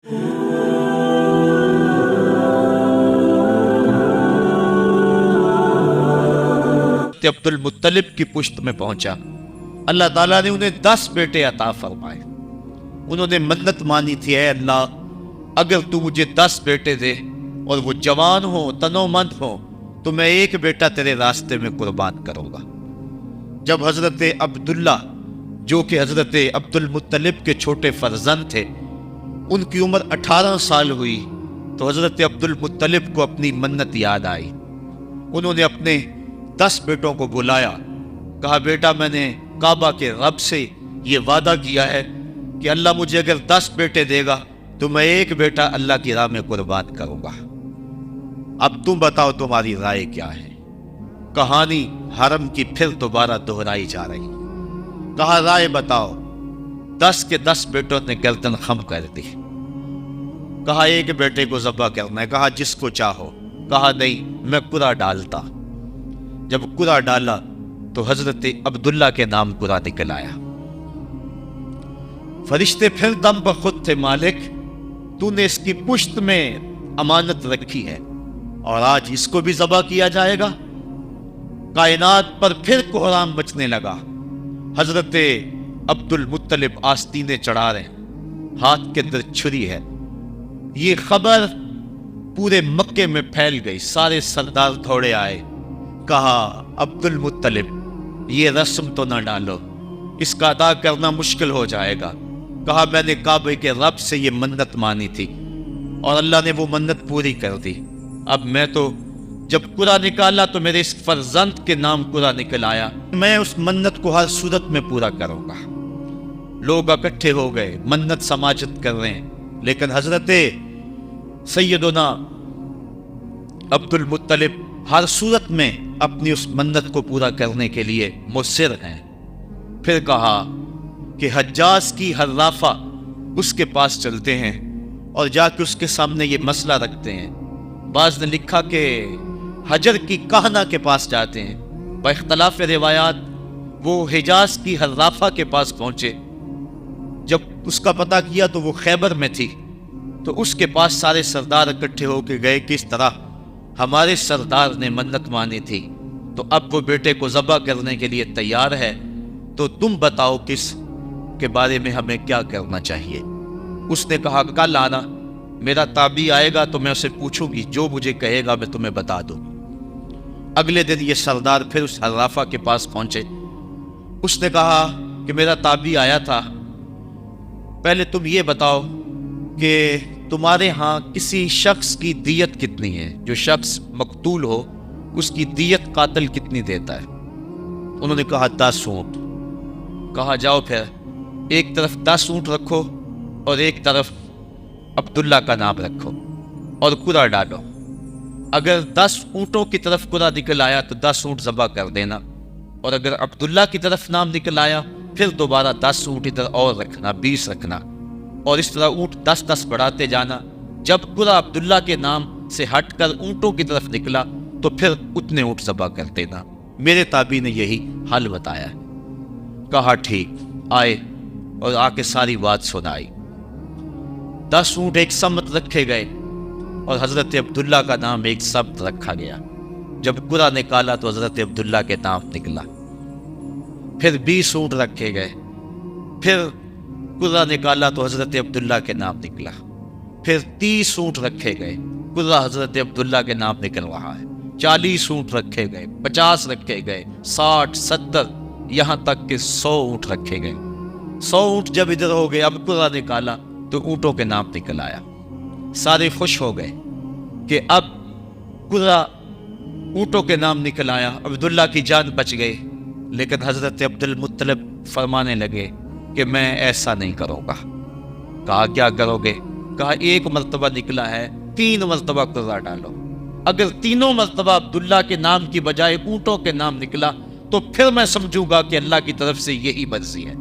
عبد المطلب کی پشت میں پہنچا، اللہ تعالیٰ نے انہیں 10 بیٹے عطا فرمائے۔ انہوں نے منت مانی تھی، اے اللہ اگر تو مجھے 10 بیٹے دے اور وہ جوان ہوں، تنو مند ہوں، تو میں ایک بیٹا تیرے راستے میں قربان کروں گا۔ جب حضرت عبداللہ جو کہ حضرت عبد المطلب کے چھوٹے فرزند تھے، ان کی عمر 18 سال ہوئی تو حضرت عبد المطلب کو اپنی منت یاد آئی۔ انہوں نے اپنے 10 بیٹوں کو بلایا، کہا بیٹا میں نے کعبہ کے رب سے یہ وعدہ کیا ہے کہ اللہ مجھے اگر 10 بیٹے دے گا تو میں ایک بیٹا اللہ کی راہ میں قربان کروں گا۔ اب تم بتاؤ تمہاری رائے کیا ہے؟ کہانی حرم کی پھر دوبارہ دہرائی جا رہی۔ کہا رائے بتاؤ۔ 10 کے 10 بیٹوں نے گردن خم کر دی۔ کہا ایک بیٹے کو ذبح کرنا ہے۔ کہا جس کو چاہو۔ کہا نہیں میں قرعہ ڈالتا۔ جب قرعہ ڈالا تو حضرت عبداللہ کے نام قرعہ نکل آیا۔ فرشتے پھر دم بخود تھے، مالک تو نے اس کی پشت میں امانت رکھی ہے اور آج اس کو بھی ذبح کیا جائے گا۔ کائنات پر پھر کوہرام مچنے لگا۔ حضرت عبد المطلب آستینے چڑھا رہے ہیں، ہاتھ کے اندر چھری ہے۔ یہ خبر پورے مکے میں پھیل گئی، سارے سردار دوڑے آئے۔ کہا عبد المطلب یہ رسم تو نہ ڈالو، اس کا ادا کرنا مشکل ہو جائے گا۔ کہا میں نے کعبے کے رب سے یہ منت مانی تھی اور اللہ نے وہ منت پوری کر دی۔ اب میں تو جب قرعہ نکالا تو میرے اس فرزند کے نام قرعہ نکل آیا، میں اس منت کو ہر صورت میں پورا کروں گا۔ لوگ اکٹھے ہو گئے، منت سماجت کر رہے ہیں، لیکن حضرت سیدنا عبد المطلب ہر صورت میں اپنی اس منت کو پورا کرنے کے لیے مصر ہیں۔ پھر کہا کہ حجاز کی حرافہ اس کے پاس چلتے ہیں اور جا کے اس کے سامنے یہ مسئلہ رکھتے ہیں۔ بعض نے لکھا کہ حجر کی کہنہ کے پاس جاتے ہیں۔ با اختلاف روایات وہ حجاز کی حرافہ کے پاس پہنچے۔ جب اس کا پتہ کیا تو وہ خیبر میں تھی، تو اس کے پاس سارے سردار اکٹھے ہو کے گئے کہ اس طرح ہمارے سردار نے منت مانی تھی تو اب وہ بیٹے کو ذبح کرنے کے لیے تیار ہے، تو تم بتاؤ کس کے بارے میں ہمیں کیا کرنا چاہیے۔ اس نے کہا کل آنا، میرا تابعی آئے گا تو میں اسے پوچھوں گی، جو مجھے کہے گا میں تمہیں بتا دوں۔ اگلے دن یہ سردار پھر اس حرافہ کے پاس پہنچے۔ اس نے کہا کہ میرا تابعی آیا تھا، پہلے تم یہ بتاؤ کہ تمہارے ہاں کسی شخص کی دیت کتنی ہے؟ جو شخص مقتول ہو اس کی دیت قاتل کتنی دیتا ہے؟ انہوں نے کہا 10 اونٹ۔ کہا جاؤ پھر ایک طرف 10 اونٹ رکھو اور ایک طرف عبداللہ کا نام رکھو اور قرعہ ڈالو۔ اگر 10 اونٹوں کی طرف قرعہ نکل آیا تو 10 اونٹ ذبح کر دینا، اور اگر عبداللہ کی طرف نام نکل آیا پھر دوبارہ 10 اونٹ ادھر اور رکھنا، 20 رکھنا، اور اس طرح اونٹ 10 بڑھاتے جانا۔ جب قرعہ عبداللہ کے نام سے ہٹ کر اونٹوں کی طرف نکلا تو پھر اتنے اونٹ ذبح کر دینا۔ میرے تابعی نے یہی حل بتایا۔ کہا ٹھیک۔ آئے اور آ کے ساری بات سنائی۔ 10 اونٹ ایک سمت رکھے گئے اور حضرت عبداللہ کا نام ایک سمت رکھا گیا۔ جب قرعہ نکالا تو حضرت عبداللہ کے نام نکلا۔ پھر 20 اونٹ رکھے گئے، پھر قرعہ نکالا تو حضرت عبداللہ کے نام نکلا۔ پھر 30 اونٹ رکھے گئے، قرعہ حضرت عبداللہ کے نام نکل رہا ہے۔ 40 اونٹ رکھے گئے، 50 رکھے گئے، 60، 70، یہاں تک کہ 100 اونٹ رکھے گئے۔ 100 اونٹ جب ادھر ہو گئے، اب قرعہ نکالا تو اونٹوں کے نام نکل آیا۔ سارے خوش ہو گئے کہ اب قرعہ اونٹوں کے نام نکل آیا، عبداللہ کی جان بچ گئی۔ لیکن حضرت عبد المطلب فرمانے لگے کہ میں ایسا نہیں کروں گا۔ کہا کیا کرو گے؟ کہا ایک مرتبہ نکلا ہے، 3 مرتبہ قرعہ ڈالو۔ اگر تینوں مرتبہ عبداللہ کے نام کی بجائے اونٹوں کے نام نکلا تو پھر میں سمجھوں گا کہ اللہ کی طرف سے یہی مرضی ہے،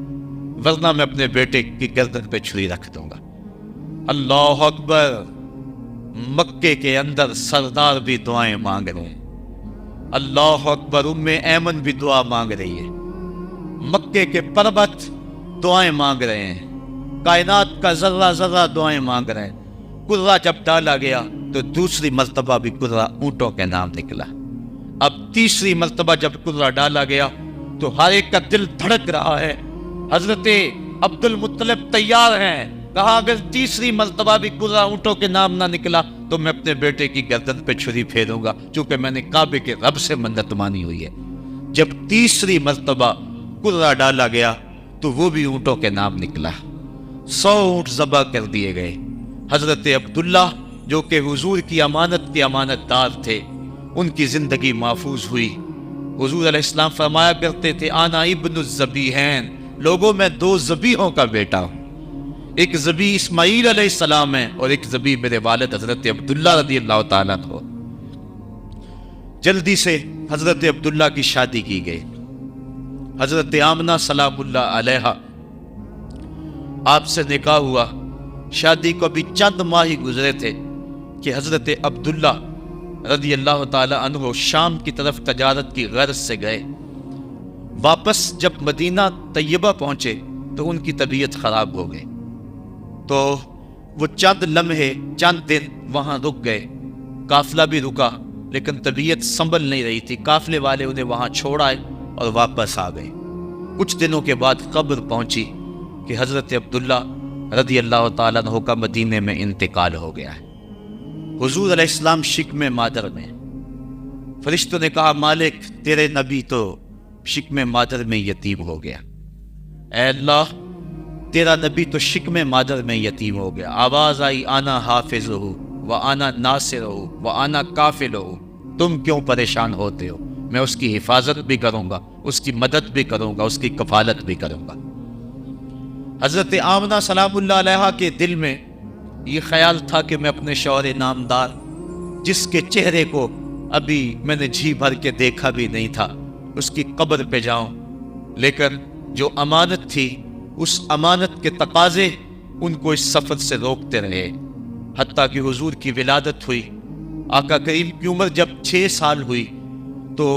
ورنہ میں اپنے بیٹے کی گردن پہ چھری رکھ دوں گا۔ اللہ اکبر! مکے کے اندر سردار بھی دعائیں مانگ رہے ہیں۔ اللہ اکبر! ام ایمن بھی دعا مانگ رہی ہے۔ مکے کے پربت دعائیں مانگ رہے ہیں۔ کائنات کا ذرہ ذرہ دعائیں مانگ رہے ہیں۔ کرہ جب ڈالا گیا تو دوسری مرتبہ بھی کرہ اونٹوں کے نام نکلا۔ اب تیسری مرتبہ جب کرہ ڈالا گیا تو ہر ایک کا دل دھڑک رہا ہے۔ حضرت عبد المطلب تیار ہیں، کہا اگر تیسری مرتبہ بھی کرہ اونٹوں کے نام نہ نکلا تو میں اپنے بیٹے کی گردن پہ چھری پھیروں گا، چونکہ میں نے کعبے کے رب سے منت مانی ہوئی ہے۔ جب تیسری مرتبہ کرہ ڈالا گیا تو وہ بھی اونٹوں کے نام نکلا۔ 100 اونٹ ذبح کر دیے گئے۔ حضرت عبداللہ جو کہ حضور کی امانت کے امانت دار تھے، ان کی زندگی محفوظ ہوئی۔ حضور علیہ السلام فرمایا کرتے تھے انا ابن الذبیحین، لوگوں میں 2 ذبیحوں کا بیٹا ہوں، ایک ذبیح اسماعیل علیہ السلام ہے اور ایک ذبیح میرے والد حضرت عبداللہ رضی اللہ تعالیٰ عنہ۔ جلدی سے حضرت عبداللہ کی شادی کی گئی۔ حضرت آمنہ سلام اللہ علیہا آپ سے نکاح ہوا۔ شادی کو ابھی چند ماہ ہی گزرے تھے کہ حضرت عبداللہ رضی اللہ تعالی عنہ شام کی طرف تجارت کی غرض سے گئے۔ واپس جب مدینہ طیبہ پہنچے تو ان کی طبیعت خراب ہو گئی، تو وہ چند لمحے چند دن وہاں رک گئے۔ قافلہ بھی رکا لیکن طبیعت سنبھل نہیں رہی تھی، قافلے والے انہیں وہاں چھوڑ آئے اور واپس آ گئے۔ کچھ دنوں کے بعد خبر پہنچی کہ حضرت عبداللہ رضی اللہ تعالیٰ عنہ کا مدینے میں انتقال ہو گیا ہے۔ حضور علیہ السلام شکم مادر میں، فرشتوں نے کہا مالک تیرے نبی تو شکم مادر میں یتیم ہو گیا۔ اے اللہ تیرا نبی تو شکم مادر میں یتیم ہو گیا۔ آواز آئی آنا حافظہ و آنا ناصرہ و آنا کافلہ، تم کیوں پریشان ہوتے ہو، میں اس کی حفاظت بھی کروں گا، اس کی مدد بھی کروں گا، اس کی کفالت بھی کروں گا۔ حضرت آمنہ سلام اللہ علیہا کے دل میں یہ خیال تھا کہ میں اپنے شوہر نامدار، جس کے چہرے کو ابھی میں نے جی بھر کے دیکھا بھی نہیں تھا، اس کی قبر پہ جاؤں، لیکن جو امانت تھی اس امانت کے تقاضے ان کو اس سفر سے روکتے رہے، حتیٰ کہ حضور کی ولادت ہوئی۔ آقا کریم کی عمر جب 6 سال ہوئی تو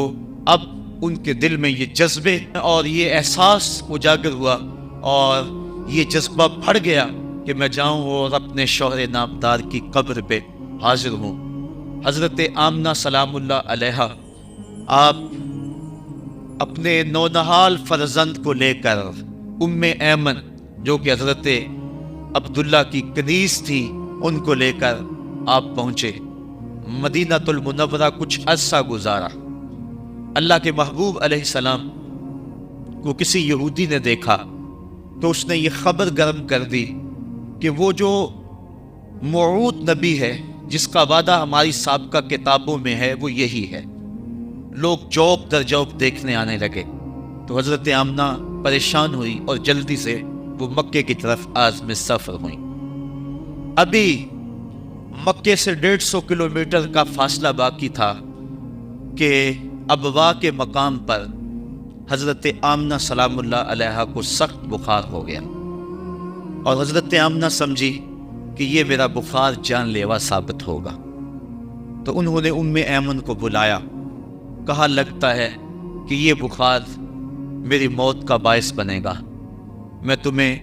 اب ان کے دل میں یہ جذبے اور یہ احساس اجاگر ہوا اور یہ جذبہ بڑھ گیا کہ میں جاؤں اور اپنے شوہر نامدار کی قبر پہ حاضر ہوں۔ حضرت آمنہ سلام اللہ علیہا آپ اپنے نونہال فرزند کو لے کر ام ایمن جو کہ حضرت عبداللہ کی کنیز تھی ان کو لے کر آپ پہنچے مدینہ المنورہ۔ کچھ عرصہ گزارا۔ اللہ کے محبوب علیہ السلام کو کسی یہودی نے دیکھا تو اس نے یہ خبر گرم کر دی کہ وہ جو موعود نبی ہے جس کا وعدہ ہماری سابقہ کتابوں میں ہے وہ یہی ہے۔ لوگ جوب در جوب دیکھنے آنے لگے تو حضرت آمنہ پریشان ہوئی اور جلدی سے وہ مکے کی طرف عازم سفر ہوئیں۔ ابھی مکے سے 150 کلومیٹر کا فاصلہ باقی تھا کہ ابوا کے مقام پر حضرت آمنہ سلام اللہ علیہا کو سخت بخار ہو گیا، اور حضرت آمنہ سمجھی کہ یہ میرا بخار جان لیوا ثابت ہوگا، تو انہوں نے ام ایمن کو بلایا، کہا لگتا ہے کہ یہ بخار میری موت کا باعث بنے گا، میں تمہیں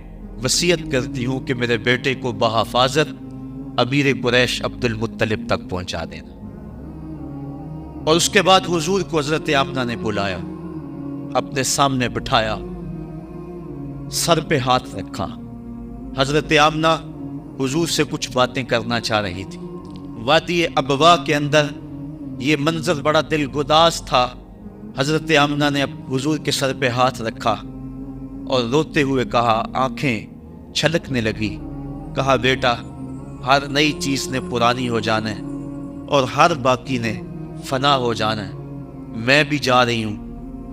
وصیت کرتی ہوں کہ میرے بیٹے کو بحفاظت امیر قریش عبد المطلب تک پہنچا دینا۔ اور اس کے بعد حضور کو حضرت آمنہ نے بلایا، اپنے سامنے بٹھایا، سر پہ ہاتھ رکھا۔ حضرت آمنہ حضور سے کچھ باتیں کرنا چاہ رہی تھی۔ وادی ابوا کے اندر یہ منظر بڑا دل گداز تھا۔ حضرت آمنہ نے حضور کے سر پہ ہاتھ رکھا اور روتے ہوئے کہا، آنکھیں چھلکنے لگی، کہا بیٹا ہر نئی چیز نے پرانی ہو جانا ہے اور ہر باقی نے فنا ہو جانا ہے، میں بھی جا رہی ہوں،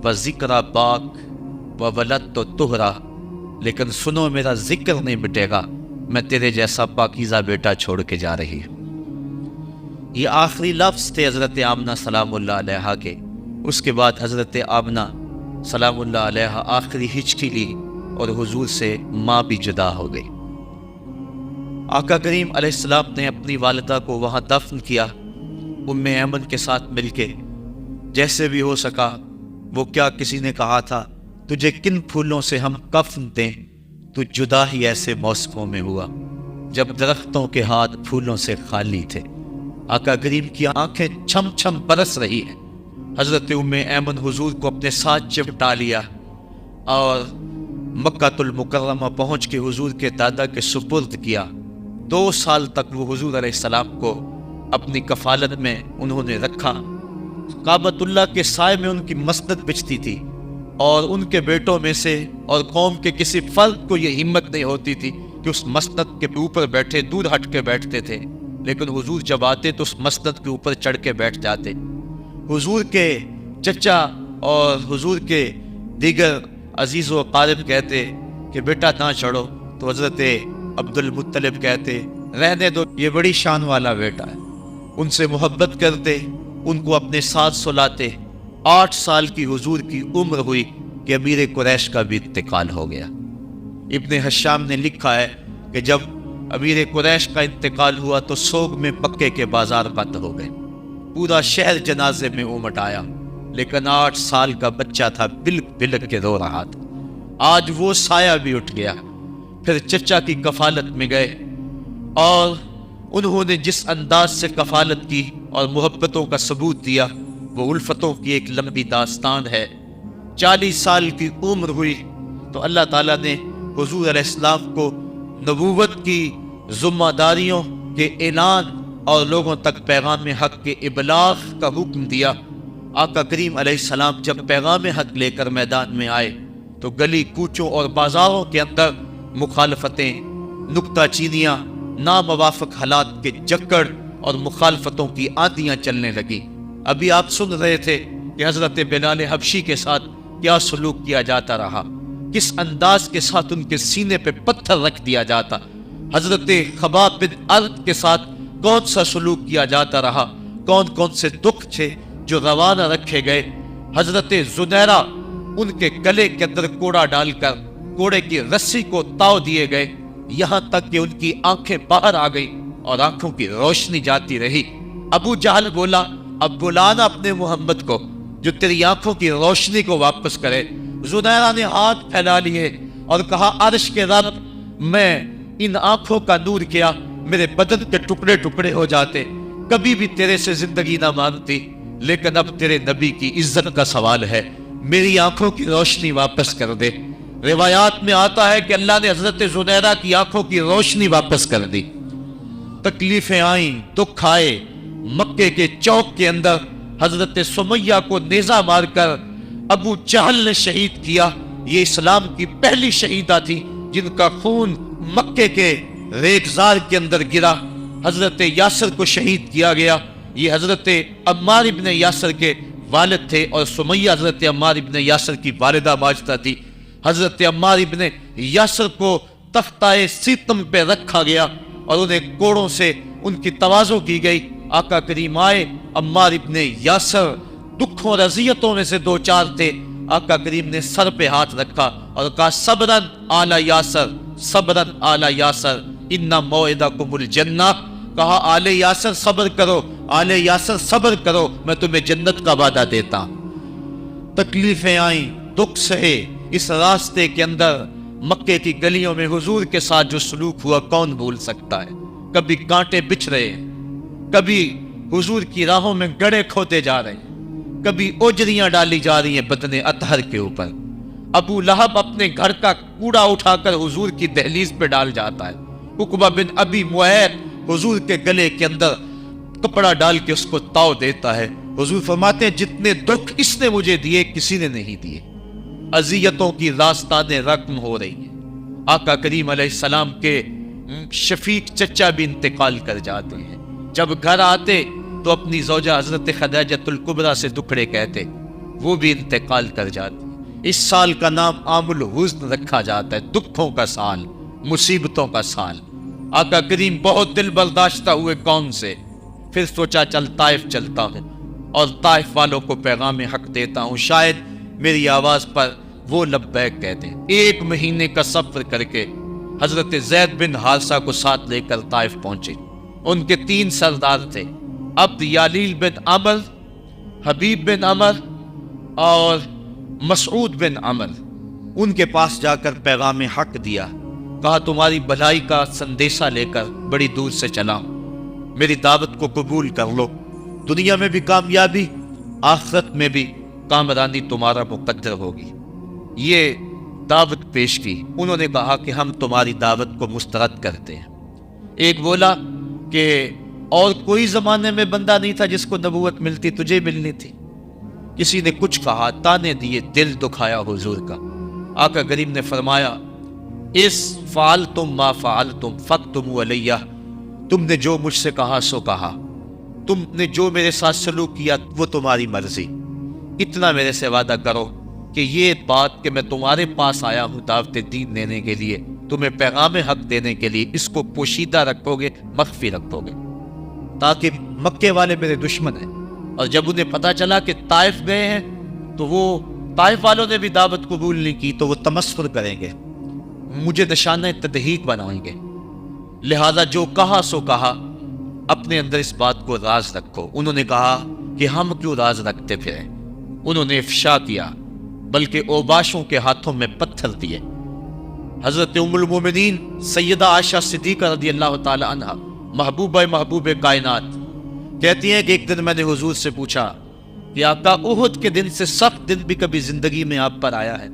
وذکر باق و ولد تو تہرا، لیکن سنو میرا ذکر نہیں مٹے گا، میں تیرے جیسا پاکیزہ بیٹا چھوڑ کے جا رہی ہوں۔ یہ آخری لفظ تھے حضرت آمنہ سلام اللہ علیہا کے۔ اس کے بعد حضرت آمنہ سلام اللہ علیہا آخری ہچکی لی اور حضور سے ماں بھی جدا ہو گئی۔ آقا کریم علیہ السلام نے اپنی والدہ کو وہاں دفن کیا ام ایمن کے ساتھ مل کے، جیسے بھی ہو سکا۔ وہ کیا کسی نے کہا تھا تجھے کن پھولوں سے ہم کفن دیں، تو جدا ہی ایسے موسموں میں ہوا جب درختوں کے ہاتھ پھولوں سے خالی تھے۔ آقا کریم کی آنکھیں چھم چھم برس رہی ہیں۔ حضرت ام ایمن حضور کو اپنے ساتھ چپٹا لیا اور مکہ المکرمہ پہنچ کے حضور کے دادا کے سپرد کیا۔ 2 سال تک وہ حضور علیہ السلام کو اپنی کفالت میں انہوں نے رکھا۔ کعبۃ اللہ کے سائے میں ان کی مسند بچتی تھی، اور ان کے بیٹوں میں سے اور قوم کے کسی فرد کو یہ ہمت نہیں ہوتی تھی کہ اس مسند کے اوپر بیٹھے، دور ہٹ کے بیٹھتے تھے، لیکن حضور جب آتے تو اس مسند کے اوپر چڑھ کے بیٹھ جاتے۔ حضور کے چچا اور حضور کے دیگر عزیز و اقارب کہتے کہ بیٹا نہ چڑھو، تو حضرت عبد المطلب کہتے رہنے دو، یہ بڑی شان والا بیٹا ہے۔ ان سے محبت کرتے، ان کو اپنے ساتھ سلاتے۔ 8 سال کی حضور کی عمر ہوئی کہ امیر قریش کا بھی انتقال ہو گیا۔ ابن حشام نے لکھا ہے کہ جب امیر قریش کا انتقال ہوا تو سوگ میں مکے کے بازار بند ہو گئے، پورا شہر جنازے میں امٹ آیا، لیکن 8 سال کا بچہ تھا، بلک بلک کے رو رہا تھا۔ آج وہ سایہ بھی اٹھ گیا۔ پھر چچا کی کفالت میں گئے، اور انہوں نے جس انداز سے کفالت کی اور محبتوں کا ثبوت دیا، وہ الفتوں کی ایک لمبی داستان ہے۔ 40 سال کی عمر ہوئی تو اللہ تعالیٰ نے حضور علیہ السلام کو نبوت کی ذمہ داریوں کے اعلان اور لوگوں تک پیغام حق کے ابلاغ کا حکم دیا۔ آقا کریم علیہ السلام جب پیغام حق لے کر میدان میں آئے تو گلی کوچوں اور بازاروں کے اندر مخالفتیں، نکتہ چینیاں، ناموافق حالات کے جکڑ اور مخالفتوں کی آندیاں چلنے لگی۔ ابھی آپ سن رہے تھے کہ حضرت بلال حبشی کے ساتھ کیا سلوک کیا جاتا رہا، کس انداز کے ساتھ ان کے سینے پہ پتھر رکھ دیا جاتا۔ حضرت خباب بن ارد کے ساتھ کون سا سلوک کیا جاتا رہا، کون کون سے دکھ تھے جو روانہ رکھے گئے۔ حضرت زنیرہ، ان کے گلے کے اندر کوڑا ڈال کر کوڑے کی رسی کو تاؤ دیے گئے، یہاں تک کہ ان کی آنکھیں باہر آ گئی اور آنکھوں کی روشنی جاتی رہی۔ ابو جہل بولا، اب بلانا اپنے محمد کو جو تیری آنکھوں کی روشنی کو واپس کرے۔ زنیرہ نے ہاتھ پھیلا لیے اور کہا، عرش کے رب، میں ان آنکھوں کا نور کیا میرے بدن کے ٹکڑے ٹکڑے ہو جاتے، کبھی بھی تیرے سے زندگی نہ مانگتی، لیکن اب تیرے نبی کی عزت کا سوال ہے، میری آنکھوں کی روشنی واپس کر دے۔ روایات میں آتا ہے کہ اللہ نے حضرت زنیرہ کی آنکھوں کی روشنی واپس کر دی۔ تکلیفیں آئیں، دکھ آئے۔ مکے کے چوک کے اندر حضرت سمیہ کو نیزہ مار کر ابو جہل نے شہید کیا۔ یہ اسلام کی پہلی شہیدہ تھی جن کا خون مکے کے ریگزار کے اندر گرا۔ حضرت یاسر کو شہید کیا گیا۔ یہ حضرت عمار ابن یاسر کے والد تھے، اور سمیہ حضرت عمار ابن یاسر کی والدہ ماجدہ تھی۔ حضرت عمار ابن یاسر کو تختہ ستم پہ رکھا گیا اور انہیں کوڑوں سے ان کی تواضع کی گئی۔ آقا کریم آئے، عمار ابن یاسر دکھوں اور اذیتوں میں سے 2-4 تھے۔ آقا کریم نے سر پہ ہاتھ رکھا اور کہا، صبرن آل یاسر، صبرن آل یاسر، ان موعدکم الجنہ۔ کہا، آل یاسر صبر کرو، آل یاسر صبر کرو، میں تمہیں جنت کا وعدہ دیتا ہوں۔ تکلیفیں آئیں، دکھ سہے۔ اس راستے کے اندر مکے کی گلیوں میں حضور کے ساتھ جو سلوک ہوا کون بھول سکتا ہے۔ کبھی کانٹے بچھ رہے ہیں، کبھی حضور کی راہوں میں گڑھے کھودے جا رہے ہیں، کبھی اوجریاں ڈالی جا رہی ہیں بدن اطہر کے اوپر۔ ابو لہب اپنے گھر کا کوڑا اٹھا کر حضور کی دہلیز پہ ڈال جاتا ہے۔ عقبہ بن ابی معیط حضور کے گلے کے اندر کپڑا ڈال کے اس کو تاؤ دیتا ہے۔ حضور فرماتے ہیں، جتنے دکھ اس نے مجھے دیے کسی نے نہیں دیے۔ اذیتوں کی داستانیں رقم ہو رہی ہیں۔ آقا کریم علیہ السلام کے شفیق چچا بھی انتقال کر جاتے ہیں۔ جب گھر آتے تو اپنی زوجہ حضرت خدیجہ الکبریٰ سے دکھڑے کہتے، وہ بھی انتقال کر جاتی۔ اس سال کا نام عام الحزن رکھا جاتا ہے، دکھوں کا سال، مصیبتوں کا سال۔ آقا کریم بہت دل برداشتہ ہوئے قوم سے، پھر سوچا چل طائف چلتا ہوں اور طائف والوں کو پیغام حق دیتا ہوں، شاید میری آواز پر وہ لبیک کہتے ہیں۔ 1 مہینے کا سفر کر کے حضرت زید بن حارثہ کو ساتھ لے کر طائف پہنچے۔ ان کے 3 سردار تھے، عبد یالیل بن عمر، حبیب بن عمر اور مسعود بن عمر۔ ان کے پاس جا کر پیغام حق دیا۔ کہا تمہاری بھلائی کا سندیشہ لے کر بڑی دور سے چلا ہوں، میری دعوت کو قبول کر لو، دنیا میں بھی کامیابی، آخرت میں بھی کامرانی تمہارا مقدر ہوگی۔ یہ دعوت پیش کی۔ انہوں نے کہا کہ ہم تمہاری دعوت کو مسترد کرتے ہیں۔ ایک بولا کہ اور کوئی زمانے میں بندہ نہیں تھا جس کو نبوت ملتی، تجھے ملنی تھی۔ کسی نے کچھ کہا، تانے دیے، دل دکھایا حضور کا۔ آقا کریم نے فرمایا اس فعلتم ما فعلتم فاکتموا علیہ، تم نے جو مجھ سے کہا سو کہا، تم نے جو میرے ساتھ سلوک کیا وہ تمہاری مرضی، اتنا میرے سے وعدہ کرو کہ یہ بات کہ میں تمہارے پاس آیا ہوں دعوت دین دینے کے لیے، تمہیں پیغام حق دینے کے لیے، اس کو پوشیدہ رکھو گے، مخفی رکھو گے، تاکہ مکے والے میرے دشمن ہیں، اور جب انہیں پتا چلا کہ طائف گئے ہیں تو وہ طائف والوں نے بھی دعوت قبول نہیں کی تو وہ تمسخر کریں گے، مجھے نشانہ تضحیک بنائیں گے، لہذا جو کہا سو کہا، اپنے اندر اس بات کو راز رکھو۔ انہوں نے کہا کہ ہم کیوں راز رکھتے پھریں؟ انہوں نے افشا کیا، بلکہ اوباشوں کے ہاتھوں میں پتھر دیے۔ حضرت ام المومنین سیدہ عائشہ صدیقہ رضی اللہ تعالی عنہ، محبوب کائنات، کہتی ہیں کہ ایک دن میں نے حضور سے پوچھا کہ آقا احد کے دن سے سخت دن بھی کبھی زندگی میں آپ پر آیا ہے؟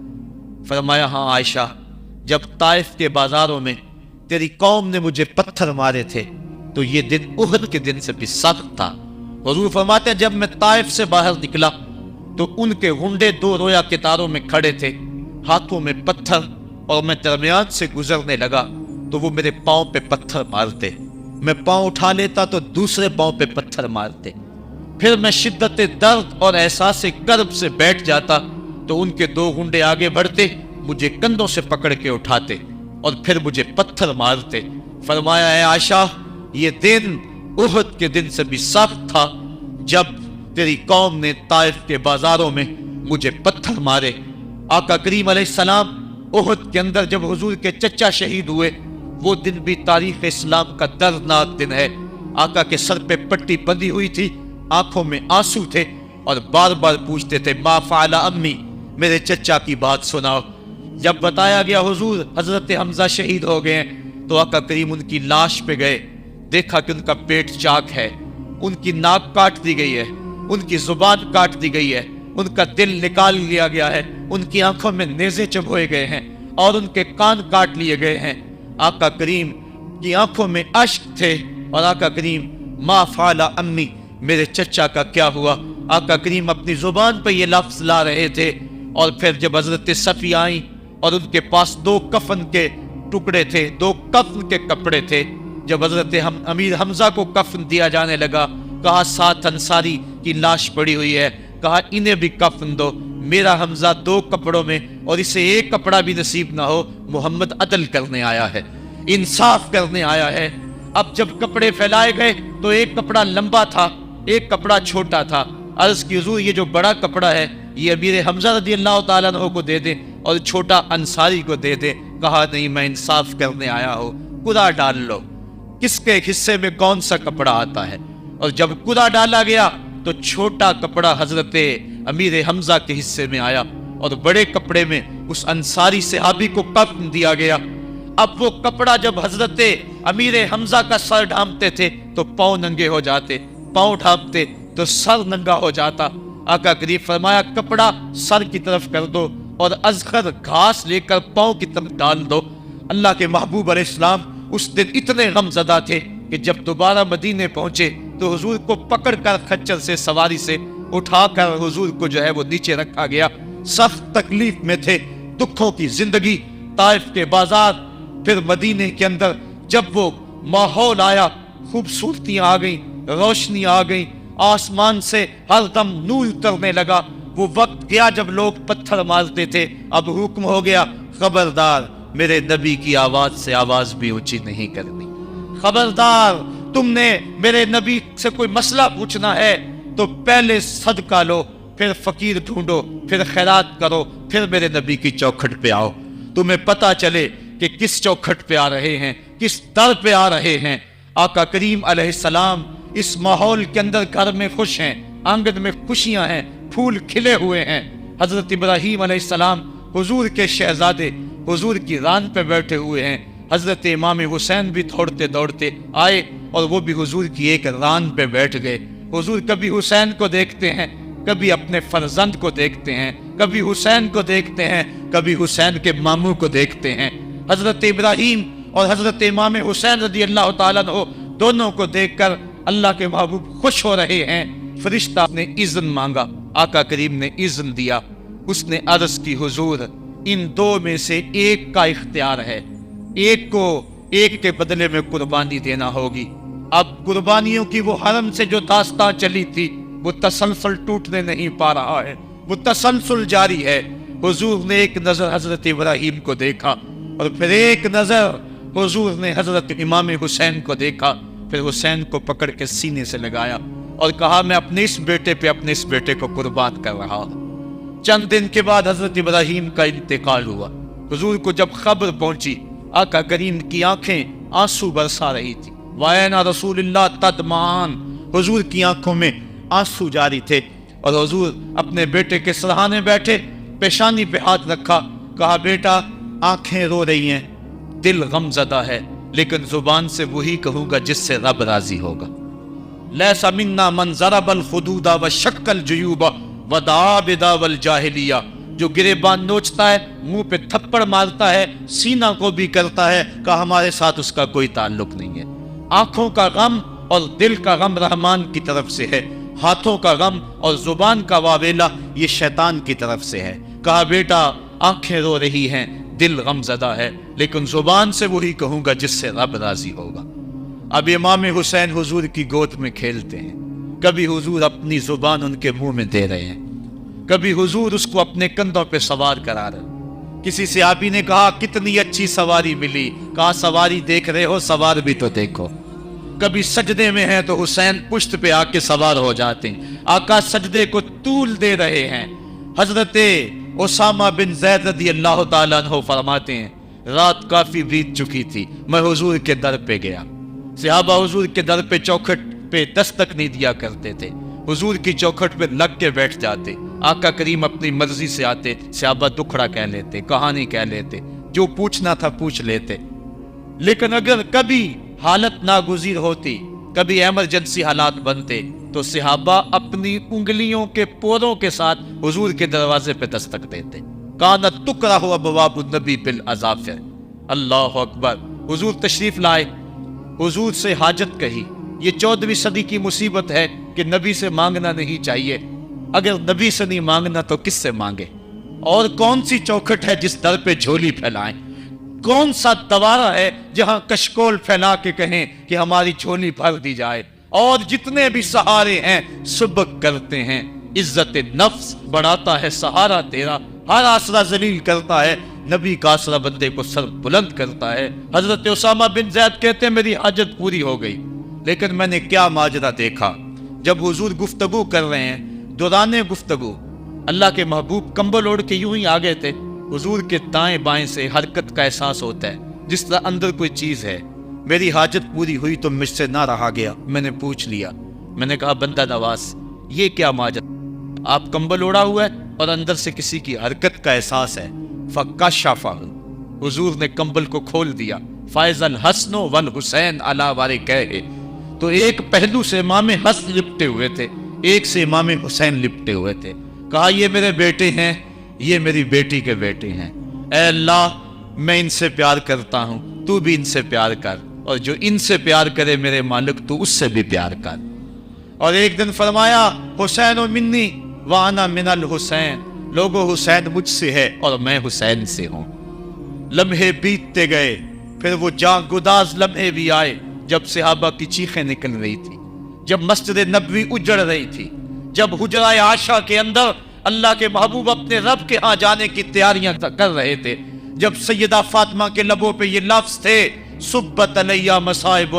فرمایا ہاں عائشہ، جب طائف کے بازاروں میں تیری قوم نے مجھے پتھر مارے تھے تو یہ دن احد کے دن سے بھی سخت تھا۔ حضور فرماتے ہیں جب میں طائف سے باہر نکلا تو ان کے غنڈے دو رویا کتاروں میں کھڑے تھے، ہاتھوں میں پتھر، اور میں درمیان سے گزرنے لگا تو وہ میرے پاؤں پہ پتھر مارتے، میں پاؤں اٹھا لیتا تو دوسرے پاؤں پہ پتھر مارتے، پھر میں شدت درد اور احساس کرب سے بیٹھ جاتا تو ان کے دو غنڈے آگے بڑھتے، مجھے کندھوں سے پکڑ کے اٹھاتے اور پھر مجھے پتھر مارتے۔ فرمایا اے عائشہ یہ دن احد کے دن سے بھی سخت تھا جب تیری قوم نے طائف کے بازاروں میں مجھے پتھر مارے۔ آقا کریم علیہ السلام احد کے اندر جب حضور کے چچا شہید ہوئے، وہ دن بھی تاریخ اسلام کا دردناک دن ہے۔ آقا کے سر پہ پٹی بندھی ہوئی تھی، آنکھوں میں آنسو تھے، اور بار بار پوچھتے تھے ما فعل امی، میرے چچا کی بات سناؤ۔ جب بتایا گیا حضور حضرت حمزہ شہید ہو گئے ہیں تو آقا کریم ان کی لاش پہ گئے، دیکھا کہ ان کا پیٹ چاک ہے، ان کی ناک کاٹ دی گئی ہے، ان کی زبان کاٹ دی گئی ہے، ان کا دل نکال لیا گیا ہے، ان کی آنکھوں میں نیزے چبھوئے گئے ہیں اور ان کے کان کاٹ لیے گئے ہیں۔ آقا کریم کی آنکھوں میں اشک تھے، اور آقا کریم ما فعل امی، میرے چچا کا کیا ہوا؟ آقا کریم اپنی زبان پہ یہ لفظ لا رہے تھے، اور پھر جب حضرت صفیہ آئیں اور ان کے پاس دو کفن کے ٹکڑے تھے، دو کفن کے کپڑے تھے، جب حضرت امیر حمزہ کو کفن دیا جانے لگا، کہا 7 انصاری کی لاش پڑی ہوئی ہے، کہا انہیں بھی کفن دو، میرا حمزہ 2 کپڑوں میں اور اسے ایک کپڑا بھی نصیب نہ ہو، محمد عدل کرنے آیا ہے، انصاف کرنے آیا ہے۔ اب جب کپڑے پھیلائے گئے تو ایک کپڑا لمبا تھا، ایک کپڑا چھوٹا تھا۔ عرض کی حضور یہ جو بڑا کپڑا ہے یہ امیر حمزہ رضی اللہ تعالیٰ عنہ کو دے دیں اور چھوٹا انصاری کو دے دیں۔ کہا نہیں، میں انصاف کرنے آیا ہوں، قرعہ ڈال لو کس کے حصے میں کون سا کپڑا آتا ہے۔ اور جب قرعہ ڈالا گیا تو چھوٹا کپڑا حضرت امیر حمزہ کے حصے میں آیا اور بڑے کپڑے میں اس انصاری صحابی کو کفن دیا گیا۔ اب وہ کپڑا جب حضرت امیر حمزہ کا سر ڈھانپتے تھے تو پاؤں ننگے ہو جاتے، پاؤں ڈھانپتے تو سر ننگا ہو جاتا۔ آقا کریم فرمایا کپڑا سر کی طرف کر دو اور ازخر گھاس لے کر پاؤں کی طرف ڈال دو۔ اللہ کے محبوب علیہ السلام اس دن اتنے غم زدہ تھے کہ جب دوبارہ مدینے پہنچے تو حضور کو پکڑ کر خچر سے سواری سے اٹھا کر حضور کو جو ہے وہ نیچے رکھا گیا۔ سخت تکلیف میں تھے، دکھوں کی زندگی، طائف کے بازار، پھر مدینے کے اندر جب وہ ماحول آیا، خوبصورتیاں آ گئیں، روشنی آ گئیں، آسمان سے ہر دم نور اترنے لگا۔ وہ وقت گیا جب لوگ پتھر مارتے تھے، اب حکم ہو گیا خبردار میرے نبی کی آواز سے آواز بھی اونچی نہیں کرنی، خبردار تم نے میرے نبی سے کوئی مسئلہ پوچھنا ہے تو پہلے صدقہ لو، پھر فقیر ڈھونڈو، پھر خیرات کرو، پھر میرے نبی کی چوکھٹ پہ آؤ، تمہیں پتہ چلے کہ کس چوکھٹ پہ آ رہے ہیں، کس در پہ آ رہے ہیں۔ آقا کریم علیہ السلام اس ماحول کے اندر گھر میں خوش ہیں، آنگن میں خوشیاں ہیں، پھول کھلے ہوئے ہیں۔ حضرت ابراہیم علیہ السلام حضور کے شہزادے حضور کی ران پہ بیٹھے ہوئے ہیں، حضرت امام حسین بھی دوڑتے دوڑتے آئے اور وہ بھی حضور کی ایک ران پہ بیٹھ گئے۔ حضور کبھی حسین کو دیکھتے ہیں، کبھی اپنے فرزند کو دیکھتے ہیں، کبھی حسین کو دیکھتے ہیں، کبھی حسین کے ماموں کو دیکھتے ہیں۔ حضرت ابراہیم اور حضرت امام حسین رضی اللہ تعالیٰ عنہ دونوں کو دیکھ کر اللہ کے محبوب خوش ہو رہے ہیں۔ فرشتہ نے اذن مانگا، آقا کریم نے اذن دیا۔ اس نے عرض کی حضور ان دو میں سے ایک کا اختیار ہے، ایک کو ایک کے بدلے میں قربانی دینا ہوگی۔ اب قربانیوں کی وہ حرم سے جو داستان چلی تھی وہ تسلسل ٹوٹنے نہیں پا رہا ہے، وہ تسلسل جاری ہے۔ حضور نے ایک نظر حضرت ابراہیم کو دیکھا اور پھر ایک نظر حضور نے حضرت امام حسین کو دیکھا، پھر حسین کو پکڑ کے سینے سے لگایا اور کہا میں اپنے اس بیٹے پہ اپنے اس بیٹے کو قربان کر رہا ہوں۔ چند دن کے بعد حضرت ابراہیم کا انتقال ہوا۔ حضور کو جب خبر پہنچی، آقا کریم کی آنکھیں آنسو برسا رہی تھی۔ وَأَنَا رسول اللہ تدمان، حضور کی آنکھوں میں آنسو جاری تھے اور حضور اپنے بیٹے کے سرہانے بیٹھے، پیشانی پہ ہاتھ رکھا، کہا بیٹا آنکھیں رو رہی ہیں، دل غم زدہ ہے، لیکن زبان سے وہی کہوں گا جس سے رب راضی ہوگا۔ لیس منا من ضرب الخدود وشق الجیوب ودعا بدعوی الجاہلیہ، جو گریبان نوچتا ہے، منہ پہ تھپڑ مارتا ہے، سینہ کو بھی کرتا ہے، کہ ہمارے ساتھ اس کا کوئی تعلق نہیں ہے۔ آنکھوں کا غم اور دل کا غم رحمان کی طرف سے ہے، ہاتھوں کا غم اور زبان کا واویلا یہ شیطان کی طرف سے ہے۔ کہا بیٹا آنکھیں رو رہی ہیں، دل غم زدہ ہے، لیکن زبان سے وہی کہوں گا جس سے رب راضی ہوگا۔ اب امام حسین حضور کی گود میں کھیلتے ہیں، کبھی حضور اپنی زبان ان کے منہ میں دے رہے ہیں، کبھی حضور اس کو اپنے کندھوں پہ سوار کرا رہے ہیں۔ کسی صحابی نے کہا کتنی اچھی سواری ملی، کہا سواری دیکھ رہے ہو سوار بھی تو دیکھو۔ کبھی سجدے میں ہیں تو حسین پشت پہ آ کے سوار ہو جاتے ہیں، آقا سجدے کو طول دے رہے ہیں۔ حضرت اسامہ بن زید رضی اللہ تعالیٰ عنہ فرماتے ہیں رات کافی بیت چکی تھی، میں حضور کے در پہ گیا۔ صحابہ حضور کے در پہ چوکھٹ پہ دستک نہیں دیا کرتے تھے، حضور کی چوکھٹ پہ لگ کے بیٹھ جاتے۔ آقا کریم اپنی مرضی سے آتے، صحابہ دکھڑا کہہ لیتے، کہانی کہہ لیتے، جو پوچھنا تھا پوچھ لیتے۔ لیکن اگر کبھی حالت ناگزیر ہوتی، کبھی ایمرجنسی حالات بنتے، تو صحابہ اپنی انگلیوں کے پوروں کے ساتھ حضور کے دروازے پہ دستک دیتے۔ کانت تکرہ ابواب النبی بالاظافر، اللہ اکبر۔ حضور تشریف لائے، حضور سے حاجت کہی۔ یہ 14ویں صدی کی مصیبت ہے کہ نبی سے مانگنا نہیں چاہیے، اگر نبی سے نہیں مانگنا تو کس سے مانگے؟ اور کون سی چوکھٹ ہے جس در پہ جھولی پھیلائیں؟ کون سا دوارہ ہے جہاں کشکول پھیلا کے کہیں کہ ہماری جھولی بھر دی جائے؟ اور جتنے بھی سہارے ہیں سبک کرتے ہیں، عزت نفس بڑھاتا ہے سہارا تیرا، ہر آسرا ذلیل کرتا ہے، نبی کا آسرا بندے کو سر بلند کرتا ہے۔ حضرت اسامہ بن زید کہتے ہیں میری حاجت پوری ہو گئی، لیکن میں نے کیا ماجرا دیکھا، جب حضور گفتگو کر رہے ہیں، دوران گفتگو اللہ کے محبوب کمبل اوڑھ کے یوں ہی آگے تھے، حضور کے دائیں بائیں سے حرکت کا احساس ہوتا ہے جس طرح اندر کوئی چیز ہے۔ میری حاجت پوری ہوئی تو مجھ سے نہ رہا گیا، میں نے پوچھ لیا، میں نے کہا بندہ نواز یہ کیا ماجرا، آپ کمبل اوڑھا ہوا ہے اور اندر سے کسی کی حرکت کا احساس ہے۔ فکشفہ، حضور نے کمبل کو کھول دیا۔ فائز الحسن والحسین علی وارکیہ، تو ایک پہلو سے امام حسن لپٹے ہوئے تھے، ایک سے امام حسین لپٹے ہوئے تھے۔ کہا یہ میرے بیٹے ہیں، یہ میری بیٹی کے بیٹے ہیں، اے اللہ میں ان سے پیار کرتا ہوں، تو بھی ان سے پیار کر، اور جو ان سے پیار کرے میرے مالک تو اس سے بھی پیار کر۔ اور ایک دن فرمایا حسین منی وانا من الحسین، لوگو حسین مجھ سے ہے اور میں حسین سے ہوں۔ لمحے بیتتے گئے، پھر وہ جاں گداز لمحے بھی آئے جب صحابہ کی چیخیں نکل رہی تھی، جب مسجد نبوی اجڑ رہی تھی، جب حجرہ عائشہ کے اندر اللہ کے محبوب اپنے رب کے ہاں جانے کی تیاریاں کر رہے تھے، جب سیدہ فاطمہ کے لبوں پہ یہ لفظ تھے صبت علیہ مصائب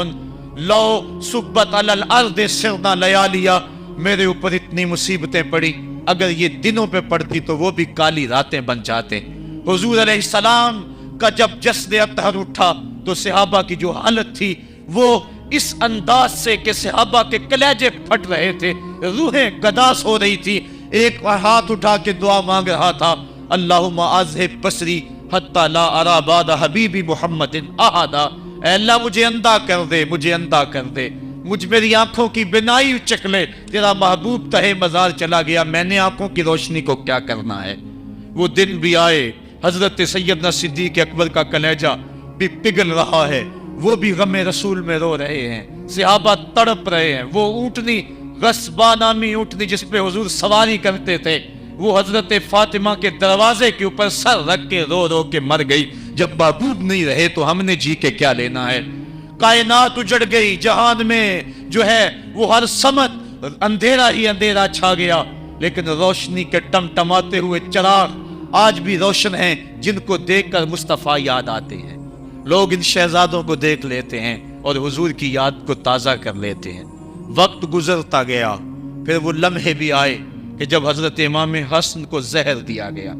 لو صبت علی الارض سرنا لیالیا، میرے اوپر اتنی مصیبتیں پڑی، اگر یہ دنوں پہ پڑتی تو وہ بھی کالی راتیں بن جاتے۔ حضور علیہ السلام کا جب جسد اطہر اٹھا تو صحابہ کی جو حالت تھی وہ اس انداز سے کہ صحابہ کے کلیجے پھٹ رہے تھے، روحیں گداس ہو رہی تھی۔ ایک ہاتھ اٹھا کے دعا مانگ رہا تھا، اللہم اذہب بصری حتی لا ارا بعد حبیبی محمد احدا، اے اللہ مجھے اندھا کر دے، مجھے اندھا کر دے، مجھ میری آنکھوں کی بینائی چک لے، تیرا محبوب تہے مزار چلا گیا، میں نے آنکھوں کی روشنی کو کیا کرنا ہے۔ وہ دن بھی آئے، حضرت سیدنا صدیق اکبر کا کلیجہ بھی پگھل رہا ہے، وہ بھی غم رسول میں رو رہے ہیں، صحابہ تڑپ رہے ہیں۔ وہ اونٹنی، غصبہ نامی اونٹنی جس پہ حضور سواری کرتے تھے، وہ حضرت فاطمہ کے دروازے کے اوپر سر رکھ کے رو رو کے مر گئی۔ جب محبوب نہیں رہے تو ہم نے جی کے کیا لینا ہے۔ کائنات اجڑ گئی، جہان میں جو ہے وہ ہر سمت اندھیرا ہی اندھیرا چھا گیا، لیکن روشنی کے ٹمٹماتے ہوئے چراغ آج بھی روشن ہیں، جن کو دیکھ کر مصطفیٰ یاد آتے ہیں۔ لوگ ان شہزادوں کو دیکھ لیتے ہیں اور حضور کی یاد کو تازہ کر لیتے ہیں۔ وقت گزرتا گیا، پھر وہ لمحے بھی آئے کہ جب حضرت امام حسن کو زہر دیا گیا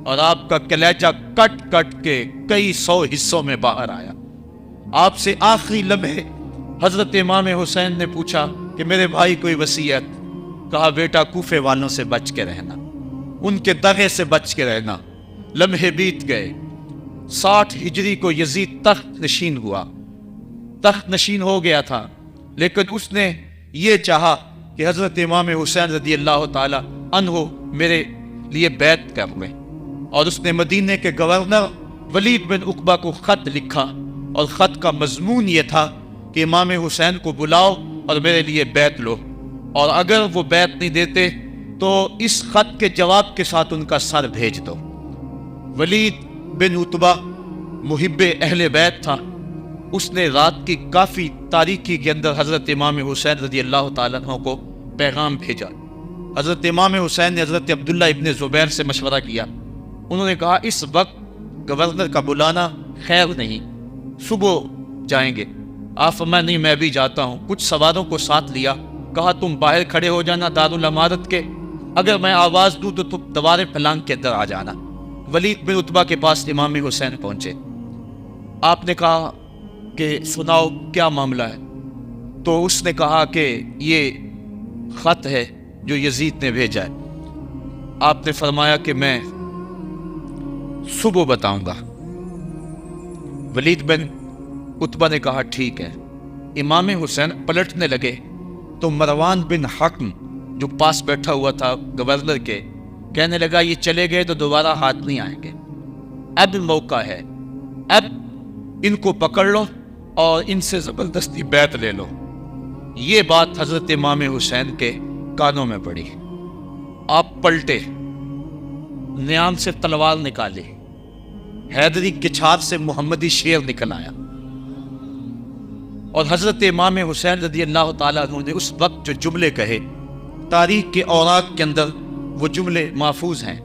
اور آپ کا کلیجہ کٹ کٹ کے کئی سو حصوں میں باہر آیا۔ آپ سے آخری لمحے حضرت امام حسین نے پوچھا کہ میرے بھائی کوئی وصیت؟ کہا بیٹا کوفے والوں سے بچ کے رہنا، ان کے دغے سے بچ کے رہنا۔ لمحے بیت گئے، 60 ہجری کو یزید تخت نشین ہوا، تخت نشین ہو گیا تھا، لیکن اس نے یہ چاہا کہ حضرت امام حسین رضی اللہ تعالی عنہ میرے لیے بیعت کر لیں، اور اس نے مدینے کے گورنر ولید بن عقبہ کو خط لکھا، اور خط کا مضمون یہ تھا کہ امام حسین کو بلاؤ اور میرے لیے بیعت لو، اور اگر وہ بیعت نہیں دیتے تو اس خط کے جواب کے ساتھ ان کا سر بھیج دو۔ ولید بن عتبہ محب اہل بیت تھا، اس نے رات کی کافی تاریکی کے اندر حضرت امام حسین رضی اللہ تعالیٰ عنہ کو پیغام بھیجا۔ حضرت امام حسین نے حضرت عبداللہ ابن زبیر سے مشورہ کیا، انہوں نے کہا اس وقت گورنر کا بلانا خیر نہیں، صبح جائیں گے۔ آپ فرمایا نہیں میں بھی جاتا ہوں۔ کچھ سواروں کو ساتھ لیا، کہا تم باہر کھڑے ہو جانا دارالامارت کے، اگر میں آواز دوں تو تم دوبارے پلانگ کے اندر آ جانا۔ ولید بن عتبہ کے پاس امام حسین پہنچے، آپ نے کہا کہ سناؤ کیا معاملہ ہے؟ تو اس نے کہا کہ یہ خط ہے جو یزید نے بھیجا ہے۔ آپ نے فرمایا کہ میں صبح بتاؤں گا۔ ولید بن عتبہ نے کہا ٹھیک ہے۔ امام حسین پلٹنے لگے تو مروان بن حکم جو پاس بیٹھا ہوا تھا گورنر کے، کہنے لگا یہ چلے گئے تو دوبارہ ہاتھ نہیں آئیں گے، اب موقع ہے، اب ان کو پکڑ لو اور ان سے زبردستی بیعت لے لو۔ یہ بات حضرت امام حسین کے کانوں میں پڑی، آپ پلٹے، نیام سے تلوار نکالی، حیدری کچھار سے محمدی شیر نکل آیا، اور حضرت امام حسین رضی اللہ تعالیٰ عنہ نے اس وقت جو جملے کہے، تاریخ کے اوراق کے اندر وہ جملے محفوظ ہیں۔